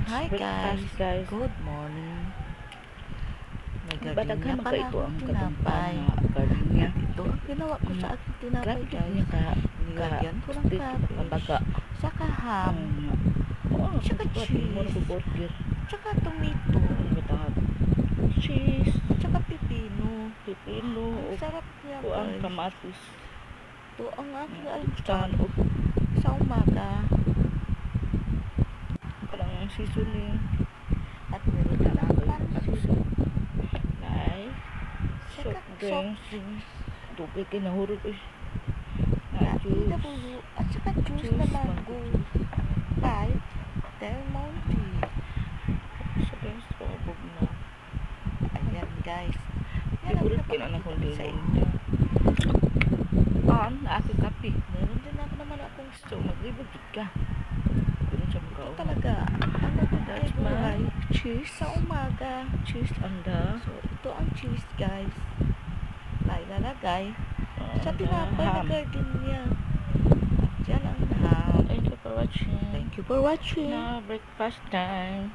Hi guys, breakfast guys. good morning. May Badaghan gardenia man pala ito ang akong katungpan tinapay. nga gardenia. Ito ang ginawa ko sa aking tinapay Grabe guys. niya ka Nilagyan ko ng kabaga. cabbage, saka ham, Tsaka Tsaka cheese. Mo cheese. burger. saka tomato, Cheese, saka pipino. pipino, Ang sarap niya o ang guys. kamatis. Ito ang aking Taman almusal sa umaga. parang seasoning. At meron na lang pansit, Nice. saka Soft drinks. Tubig kinahurot eh. at Juice. at saka juice na mango. 5 Del Monte. Sa guys, pabog na. Ayan guys. Yan ang Favorite kina na napakita kundi ko sa mo. inyo. Na ako kape. Meron din ako naman akong So, maglibog ka. Ganun siya ito magkaon. talaga ang nagbuhay That's my cheese. sa umaga. Cheese and the So, ito ang cheese guys. Na ilalagay sa tinapay na ham. gardenia. At yan ang ham. Thank you for watching. Thank you for watching. Now, breakfast time.